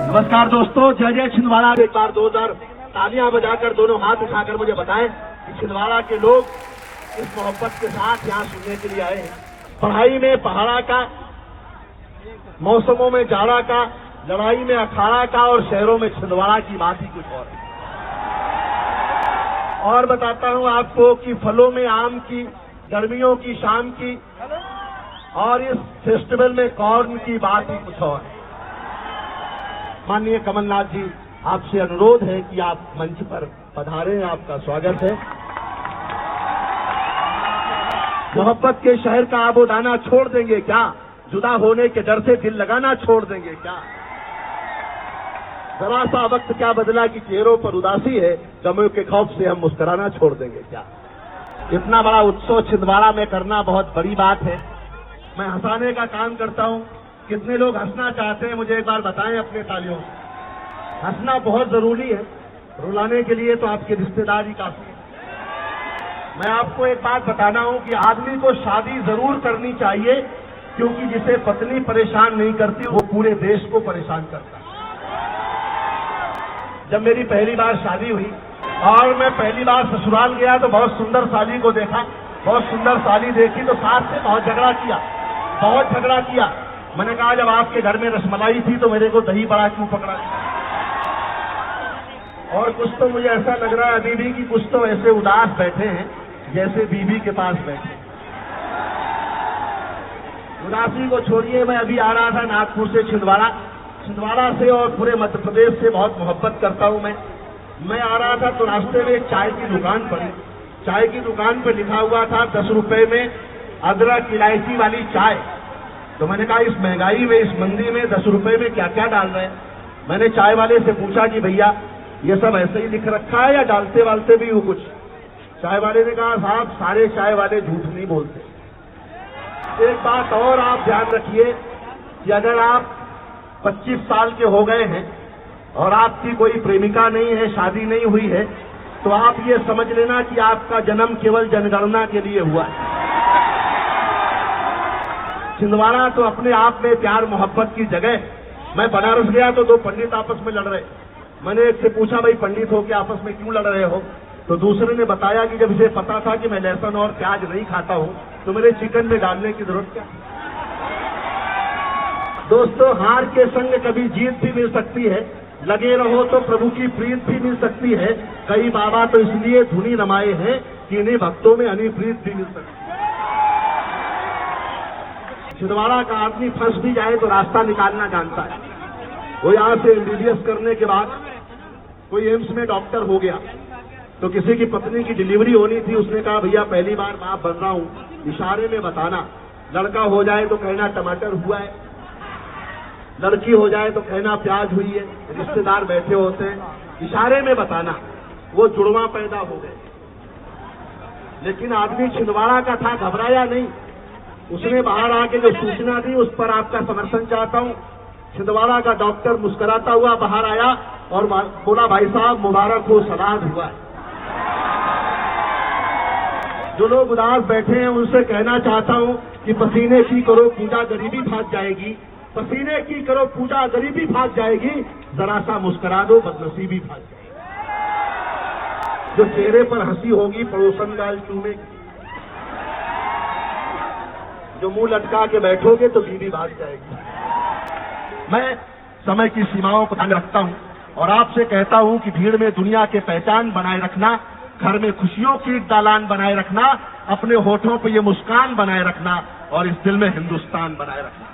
नमस्कार दोस्तों, जय जय छिंदवाड़ा। एक बार 2000 तालियां बजाकर दोनों हाथ उठाकर मुझे बताएं कि छिंदवाड़ा के लोग इस मोहब्बत के साथ यहाँ सुनने के लिए आए हैं। पढ़ाई में पहाड़ा का, मौसमों में जाड़ा का, लड़ाई में अखाड़ा का और शहरों में छिंदवाड़ा की बात ही कुछ और है। और बताता हूँ आपको कि फलों में आम की, गर्मियों की शाम की और इस फेस्टिवल में कॉर्न की बात ही कुछ और है। माननीय कमलनाथ जी, आपसे अनुरोध है कि आप मंच पर पधारें, आपका स्वागत है। मोहब्बत के शहर का आबोदाना छोड़ देंगे क्या? जुदा होने के डर से दिल लगाना छोड़ देंगे क्या? जरा सा वक्त क्या बदला कि चेहरों पर उदासी है, गमों के खौफ से हम मुस्कुराना छोड़ देंगे क्या? इतना बड़ा उत्सव छिंदवाड़ा में करना बहुत बड़ी बात है। मैं हंसाने का काम करता हूं। कितने लोग हंसना चाहते हैं मुझे एक बार बताएं अपने तालियों से। हंसना बहुत जरूरी है, रुलाने के लिए तो आपके रिश्तेदार ही काफी है। मैं आपको एक बात बताना हूं कि आदमी को शादी जरूर करनी चाहिए, क्योंकि जिसे पत्नी परेशान नहीं करती वो पूरे देश को परेशान करता है। जब मेरी पहली बार शादी हुई और मैं पहली बार ससुराल गया तो बहुत सुंदर साली को देखा। बहुत सुंदर साली देखी तो सास से बहुत झगड़ा किया। मैंने कहा जब आपके घर में रसमलाई थी तो मेरे को दही बड़ा क्यों पकड़ा? और कुछ तो मुझे ऐसा लग रहा है अभी भी कि कुछ तो ऐसे उदास बैठे हैं जैसे बीबी के पास बैठे। उदासी को छोड़िए, मैं अभी आ रहा था नागपुर से छिंदवाड़ा से और पूरे मध्य प्रदेश से बहुत मोहब्बत करता हूं मैं आ रहा था तो रास्ते में एक चाय की दुकान पड़ी। चाय की दुकान पे लिखा हुआ था 10 रुपए में अदरक इलायची वाली चाय। तो मैंने कहा इस महंगाई में, इस मंदी में 10 रुपए में क्या क्या डाल रहे हैं? मैंने चाय वाले से पूछा कि भैया ये सब ऐसे ही लिख रखा है या डालते वालते भी हो कुछ? चाय वाले ने कहा साहब सारे चाय वाले झूठ नहीं बोलते। एक बात और आप ध्यान रखिए कि अगर आप 25 साल के हो गए हैं और आपकी कोई प्रेमिका नहीं है, शादी नहीं हुई है, तो आप ये समझ लेना कि आपका जन्म केवल जनगणना के लिए हुआ है। छिंदवाड़ा तो अपने आप में प्यार मोहब्बत की जगह। मैं बनारस गया तो 2 पंडित आपस में लड़ रहे। मैंने एक से पूछा भाई पंडित हो के आपस में क्यों लड़ रहे हो? तो दूसरे ने बताया कि जब इसे पता था कि मैं लहसुन और प्याज नहीं खाता हूं तो मेरे चिकन में डालने की जरूरत क्या? दोस्तों, हार के संग कभी जीत भी मिल सकती है, लगे रहो तो प्रभु की प्रीत भी मिल सकती है। कई बाबा तो इसलिए धुनी रमाए हैं कि इन्हीं भक्तों में अनी प्रीत भी मिल सकती है। छिंदवाड़ा का आदमी फंस भी जाए तो रास्ता निकालना जानता है। वो यहाँ से एमबीबीएस करने के बाद कोई एम्स में डॉक्टर हो गया तो किसी की पत्नी की डिलीवरी होनी थी। उसने कहा भैया पहली बार बाप बन रहा हूं, इशारे में बताना। लड़का हो जाए तो कहना टमाटर हुआ है, लड़की हो जाए तो कहना प्याज हुई है। रिश्तेदार बैठे होते हैं, इशारे में बताना। वो जुड़वा पैदा हो गए। लेकिन आदमी छिंदवाड़ा का था, घबराया नहीं। उसने बाहर आके जो सूचना दी उस पर आपका समर्थन चाहता हूं। छिंदवाड़ा का डॉक्टर मुस्कुराता हुआ बाहर आया और बोला भाई साहब मुबारक हो, सलाद हुआ है। जो लोग उदास बैठे हैं उनसे कहना चाहता हूं कि पसीने की करो पूजा, गरीबी भाग जाएगी। पसीने की करो पूजा, गरीबी भाग जाएगी। जरा सा मुस्कुरा दो, बदनसीबी भाग जाएगी। जो चेहरे पर हंसी होगी पड़ोसन गाल चूमेगी। जो मुंह लटका के बैठोगे तो बीवी भाग जाएगी। मैं समय की सीमाओं को ध्यान रखता हूं और आपसे कहता हूं कि भीड़ में दुनिया के पहचान बनाए रखना, घर में खुशियों की एक दालान बनाए रखना, अपने होठों पर ये मुस्कान बनाए रखना और इस दिल में हिंदुस्तान बनाए रखना।